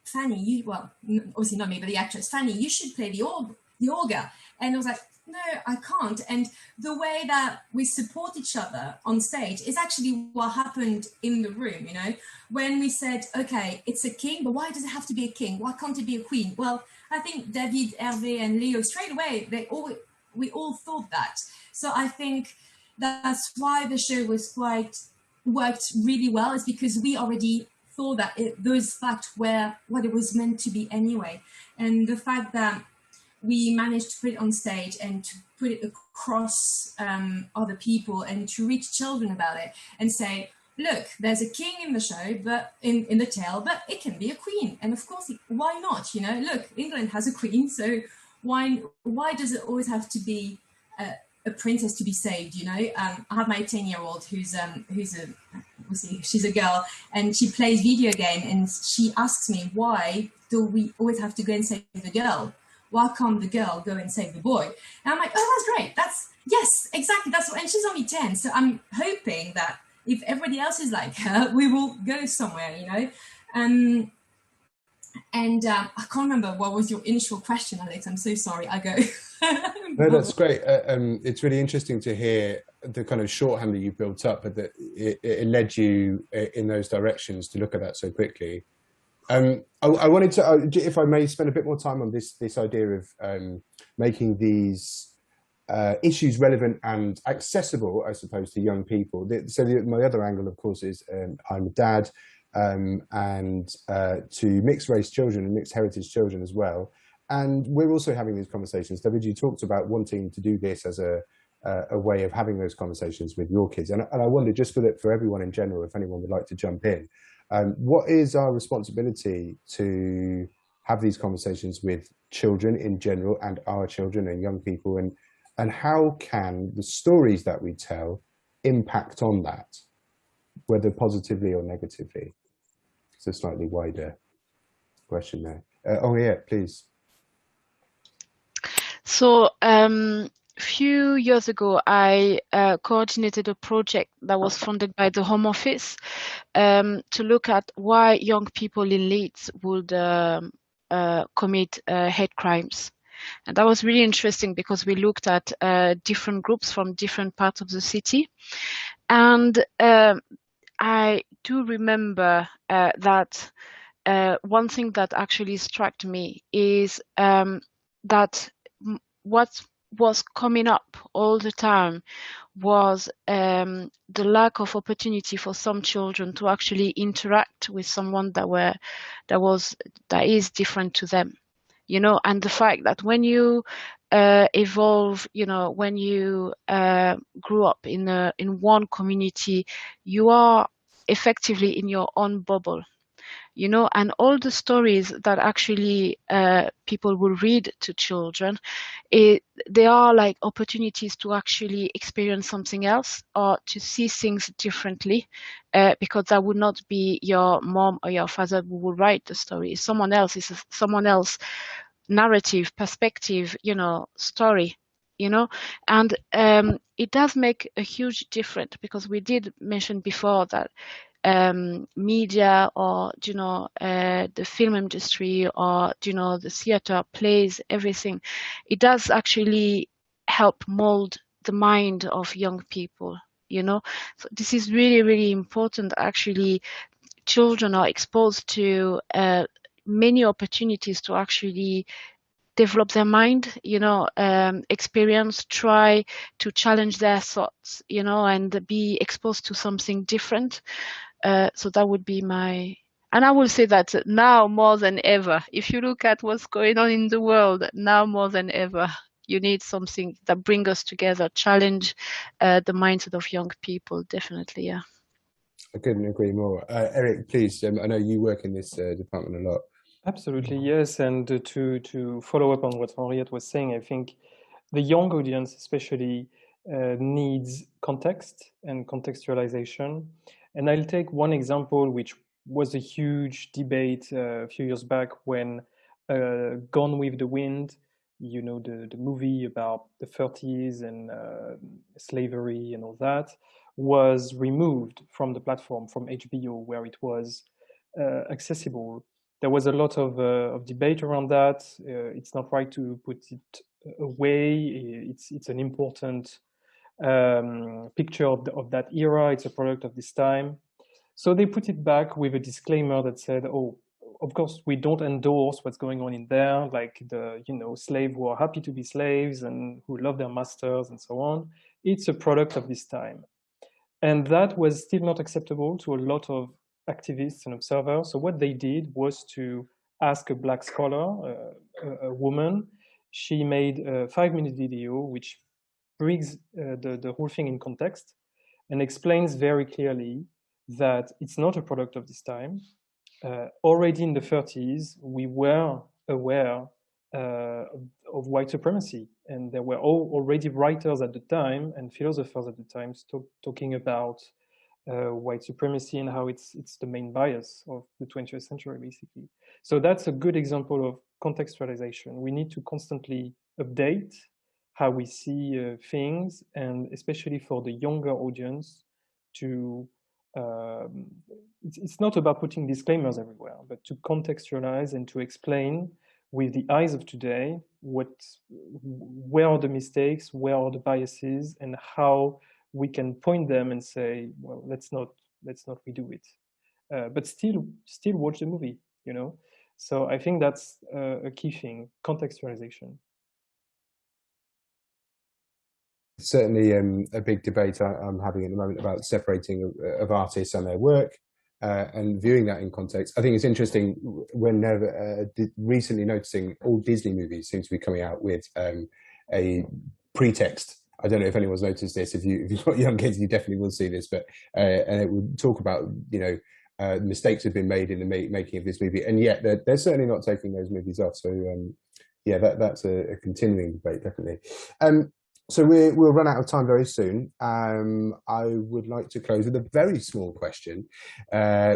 Fanny, well, obviously not me, but the actress, Fanny, you should play the orga. And I was like, no, I can't. And the way that we support each other on stage is actually what happened in the room, you know, when we said, okay, it's a king, but why does it have to be a king? Why can't it be a queen? Well, I think David, Hervé, and Leo, straight away, we all thought that. So I think that's why the show worked really well, is because we already thought that those facts were what it was meant to be anyway. And the fact that we managed to put it on stage and to put it across other people and to reach children about it and say, look, there's a king in the show, but in the tale, but it can be a queen. And of course, why not? You know, look, England has a queen, so why does it always have to be a princess to be saved? You know, I have my 10-year-old who's she's a girl, and she plays video game, and she asks me, why do we always have to go and save the girl? Why can't the girl go and save the boy? And I'm like, oh, that's great. Yes, exactly. That's what, and she's only 10. So I'm hoping that if everybody else is like her, we will go somewhere, you know? I can't remember what was your initial question, Alex. I'm so sorry. I go. No, that's great. It's really interesting to hear the kind of shorthand that you built up, but that it led you in those directions to look at that so quickly. I wanted to, if I may, spend a bit more time on this idea of making these issues relevant and accessible, I suppose, to young people. So my other angle, of course, is I'm a dad, and to mixed race children and mixed heritage children as well. And we're also having these conversations. David, you talked about wanting to do this as a way of having those conversations with your kids. And I wonder, just for everyone in general, if anyone would like to jump in, what is our responsibility to have these conversations with children in general and our children and young people, and how can the stories that we tell impact on that, whether positively or negatively? It's a slightly wider question there. Henriette, please. So few years ago, I coordinated a project that was funded by the Home Office to look at why young people in Leeds would commit hate crimes. And that was really interesting because we looked at different groups from different parts of the city. And I do remember that one thing that actually struck me is that what was coming up all the time was the lack of opportunity for some children to actually interact with someone that is different to them, you know, and the fact that when you evolve, you know, when you grew up in one community, you are effectively in your own bubble, you know, and all the stories that actually people will read to children, they are like opportunities to actually experience something else or to see things differently, because that would not be your mom or your father who will write the story. Someone else is someone else narrative, perspective, you know, story, you know, and it does make a huge difference, because we did mention before that media, or you know, the film industry, or you know, the theater, plays, everything, it does actually help mold the mind of young people, you know. So this is really, really important. Actually, children are exposed to many opportunities to actually develop their mind, you know, experience, try to challenge their thoughts, you know, and be exposed to something different. So that would be my, and I will say that now more than ever, if you look at what's going on in the world, now more than ever, you need something that brings us together, challenge the mindset of young people, definitely, yeah. I couldn't agree more. Eric, please, I know you work in this department a lot. Absolutely, yes. And to follow up on what Henriette was saying, I think the young audience especially needs context and contextualization. And I'll take one example, which was a huge debate a few years back when Gone with the Wind, you know, the movie about the 30s and slavery and all that, was removed from the platform, from HBO, where it was accessible. There was a lot of debate around that. It's not right to put it away. It's an important picture of that era. It's a product of this time. So they put it back with a disclaimer that said, oh, of course, we don't endorse what's going on in there, like the, you know, slaves who are happy to be slaves and who love their masters and so on. It's a product of this time. And that was still not acceptable to a lot of activists and observers. So what they did was to ask a Black scholar, a woman. She made a 5-minute video which brings the whole thing in context and explains very clearly that it's not a product of this time. Already in the 30s, we were aware of white supremacy, and there were already writers at the time and philosophers at the time talking about white supremacy and how it's the main bias of the 20th century, basically. So that's a good example of contextualization. We need to constantly update how we see things, and especially for the younger audience, to it's not about putting disclaimers everywhere, but to contextualize and to explain with the eyes of today where are the mistakes, where are the biases, and how we can point them and say, well, let's not redo it, but still watch the movie, you know. So I think that's a key thing: contextualization. Certainly a big debate I'm having at the moment about separating of artists and their work and viewing that in context. I think it's interesting when recently noticing all Disney movies seem to be coming out with a pretext I don't know if anyone's noticed this. If you've got young kids, you definitely will see this. But and it would talk about, you know, mistakes have been made in the making of this movie, and yet they're certainly not taking those movies off. So yeah, that's a continuing debate, definitely. So we'll run out of time very soon. I would like to close with a very small question,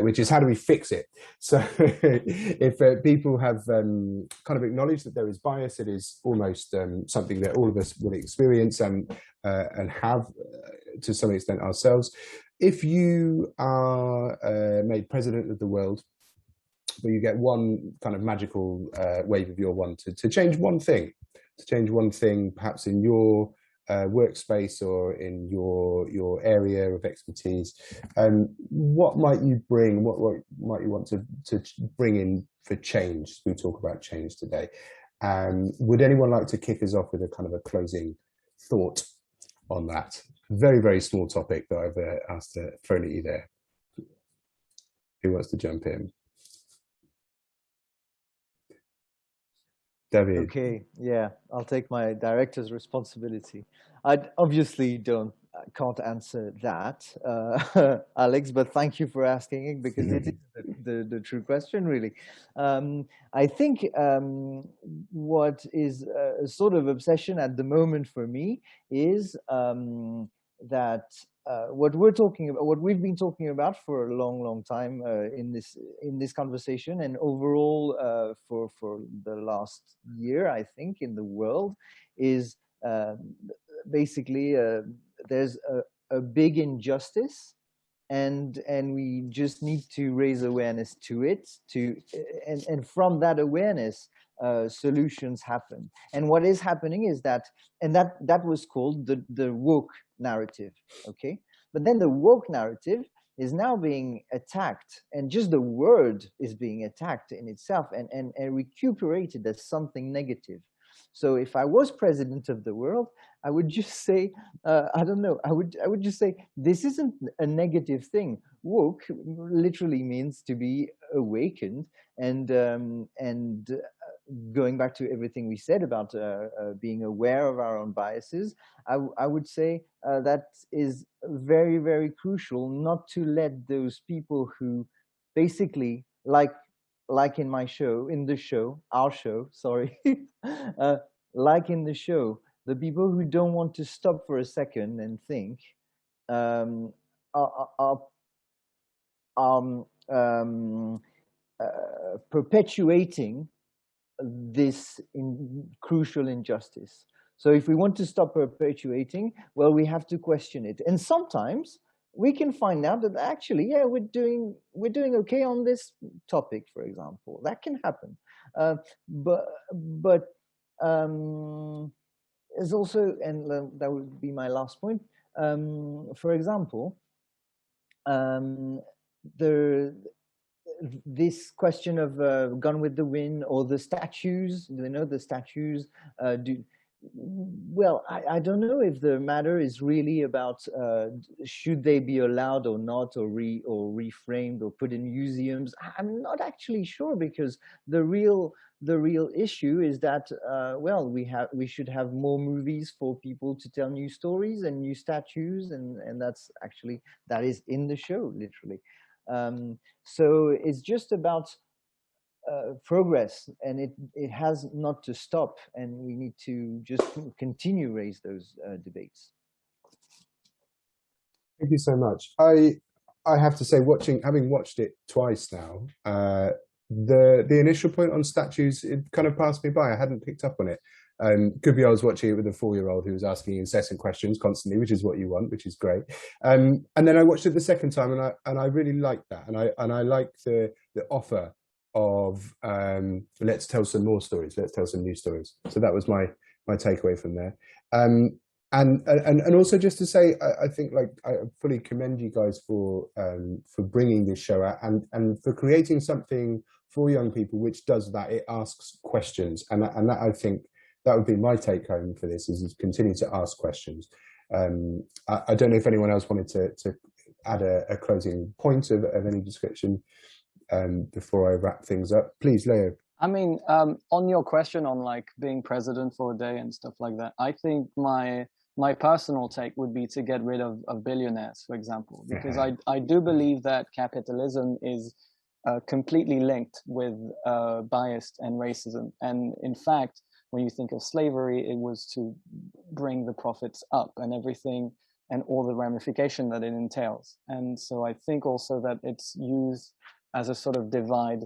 which is, how do we fix it? So if people have kind of acknowledged that there is bias, it is almost something that all of us will experience and have to some extent ourselves. If you are made president of the world, where you get one kind of magical wave of your wand to change one thing, perhaps in your workspace or in your area of expertise, what might you bring? What might you want to bring in for change? We talk about change today. Would anyone like to kick us off with a kind of a closing thought on that? Very, very small topic that I've asked to throw at you there. Who wants to jump in? David. Okay, yeah, I'll take my director's responsibility. I obviously can't answer that, Alex, but thank you for asking it, because it is the true question, really. I think what is a sort of obsession at the moment for me is that what we've been talking about for a long time in this conversation, and overall for the last year, I think, in the world, is basically there's a big injustice, and we just need to raise awareness to it, and from that awareness solutions happen. And what is happening is that was called the woke narrative, okay? But then the woke narrative is now being attacked, and just the word is being attacked in itself and recuperated as something negative. So if I was president of the world, I would just say, I don't know, I would just say, this isn't a negative thing. Woke literally means to be awakened, and going back to everything we said about being aware of our own biases, I would say that is very, very crucial, not to let those people who basically, like in my show, our show, sorry, like in the show, the people who don't want to stop for a second and think perpetuating this crucial injustice. So if we want to stop perpetuating, well, we have to question it. And sometimes we can find out that actually, yeah, we're doing okay on this topic, for example. That can happen. But there's also, and that would be my last point, for example, this question of Gone with the Wind, or the statues, the statues, well, I don't know if the matter is really about should they be allowed or not, or reframed or put in museums. I'm not actually sure, because the real issue is that well, we should have more movies for people to tell new stories and new statues, and that is in the show, literally. So it's just about progress, and it has not to stop, and we need to just continue raise those debates. Thank you so much. I have to say, having watched it twice now, the initial point on statues, it kind of passed me by. I hadn't picked up on it. Could be I was watching it with a 4-year-old who was asking incessant questions constantly, which is what you want, which is great. And then I watched it the second time, and I really liked that, and I like the offer of let's tell some more stories, let's tell some new stories. So that was my takeaway from there. And also just to say, I think, like, I fully commend you guys for bringing this show out and for creating something for young people which does that. It asks questions, and that, I think, that would be my take home for this, is continue to ask questions. I don't know if anyone else wanted to add a closing point of any description before I wrap things up. Please, Leo. I mean, on your question on like being president for a day and stuff like that, I think my my personal take would be to get rid of billionaires, for example, because I do believe that capitalism is completely linked with bias and racism. And in fact, when you think of slavery, it was to bring the profits up and everything and all the ramification that it entails. And so I think also that it's used as a sort of divide,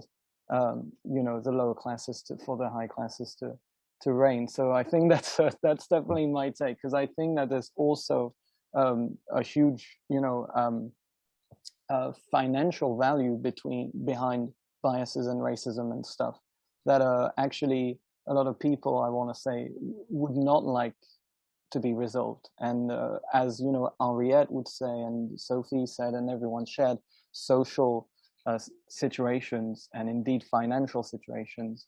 you know, the lower classes for the high classes to reign. So I think that's definitely my take, because I think that there's also a huge, you know, financial value behind biases and racism and stuff that actually a lot of people, I want to say, would not like to be resolved. And as you know, Henriette would say, and Sophie said, and everyone shared, social situations and indeed financial situations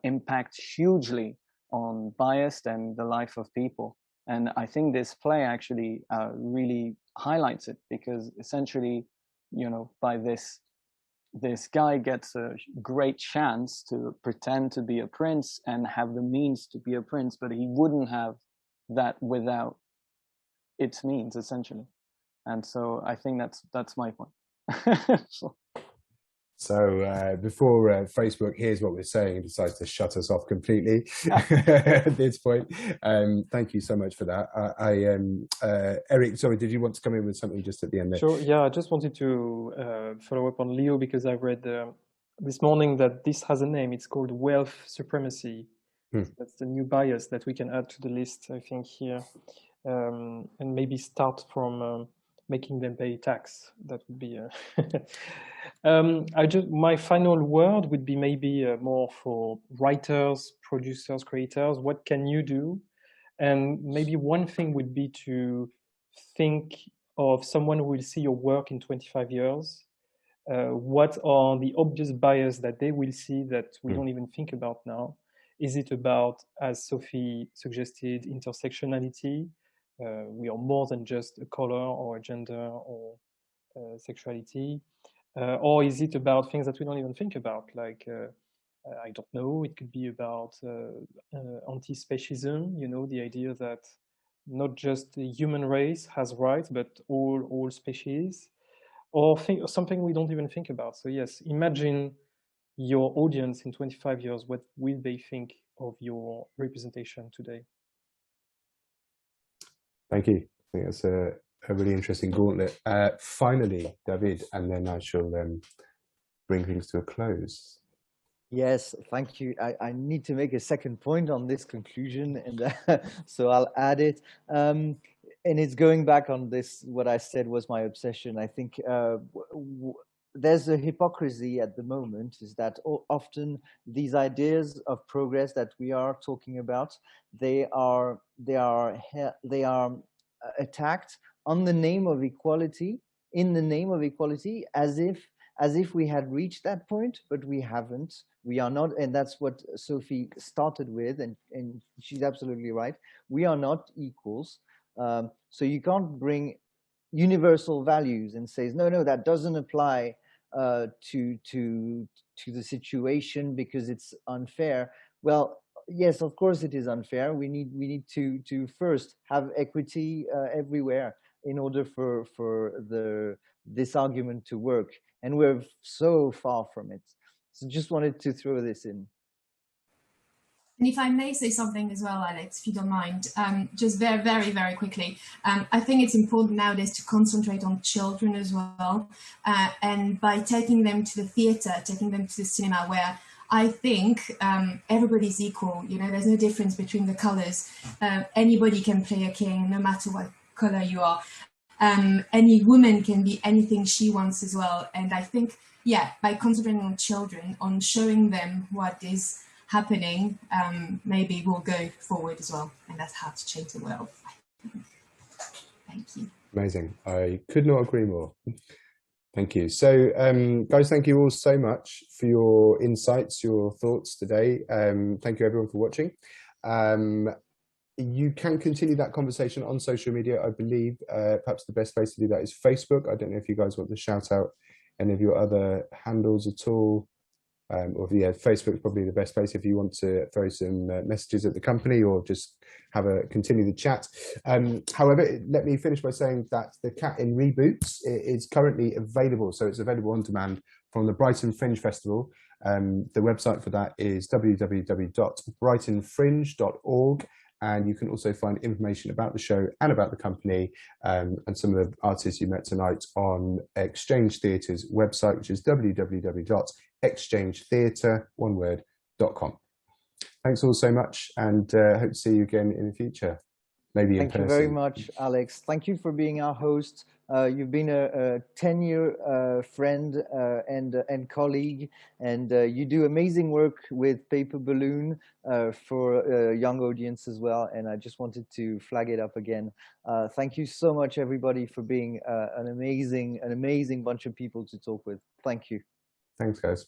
impact hugely on bias and the life of people. And I think this play actually really highlights it, because essentially, you know, by this guy gets a great chance to pretend to be a prince and have the means to be a prince, but he wouldn't have that without its means, essentially. And so I think that's my point. So before Facebook hears what we're saying and decides to shut us off completely at this point, thank you so much for that. Eric, sorry, did you want to come in with something just at the end there? Sure, yeah, I just wanted to follow up on Leo, because I read this morning that this has a name. It's called wealth supremacy. That's the new bias that we can add to the list, I think, here. And maybe start from making them pay tax. That would be my final word would be maybe more for writers, producers, creators. What can you do? And maybe one thing would be to think of someone who will see your work in 25 years. What are the obvious bias that they will see that we don't even think about now? Is it about, as Sophie suggested, intersectionality? We are more than just a color or a gender or sexuality. Or is it about things that we don't even think about? Like, I don't know, it could be about anti-speciesm, you know, the idea that not just the human race has rights, but all species, or something we don't even think about. So yes, imagine your audience in 25 years, what will they think of your representation today? Thank you. I think that's a really interesting gauntlet. Finally, David, and then I shall bring things to a close. Yes, thank you. I need to make a second point on this conclusion, and so I'll add it. And it's going back on this, what I said was my obsession. I think there's a hypocrisy at the moment, is that often these ideas of progress that we are talking about, they are attacked on the name of equality, in the name of equality, as if we had reached that point, but we haven't. We are not, and that's what Sophie started with, and she's absolutely right. We are not equals. So you can't bring universal values and says, no, that doesn't apply to the situation because it's unfair. Well, yes, of course it is unfair. We need to first have equity everywhere in order for this argument to work, and we're so far from it. So just wanted to throw this in. And if I may say something as well, Alex, if you don't mind, just very, very, very quickly. I think it's important nowadays to concentrate on children as well. And by taking them to the theatre, taking them to the cinema, where I think everybody's equal, you know, there's no difference between the colours. Anybody can play a king, no matter what colour you are. Any woman can be anything she wants as well. And I think, yeah, by concentrating on children, on showing them what is happening, maybe we'll go forward as well, and that's how to change the world, I think. Thank you. Amazing. I could not agree more. Thank you. So guys, thank you all so much for your insights, your thoughts today. Thank you everyone for watching. You can continue that conversation on social media. I believe perhaps the best place to do that is Facebook. I don't know if you guys want to shout out any of your other handles at all. or yeah, Facebook's probably the best place if you want to throw some messages at the company or just continue the chat. However, let me finish by saying that the Cat in Reboots is currently available. So it's available on demand from the Brighton Fringe Festival. The website for that is www.brightonfringe.org. And you can also find information about the show and about the company and some of the artists you met tonight on Exchange Theatre's website, which is www.exchangetheatre.com. Thanks all so much, and hope to see you again in the future, maybe in person. Thank you very much, Alex. Thank you for being our host. You've been a 10-year friend and colleague, and you do amazing work with Paper Balloon for a young audience as well. And I just wanted to flag it up again. Thank you so much, everybody, for being an amazing bunch of people to talk with. Thank you. Thanks, guys.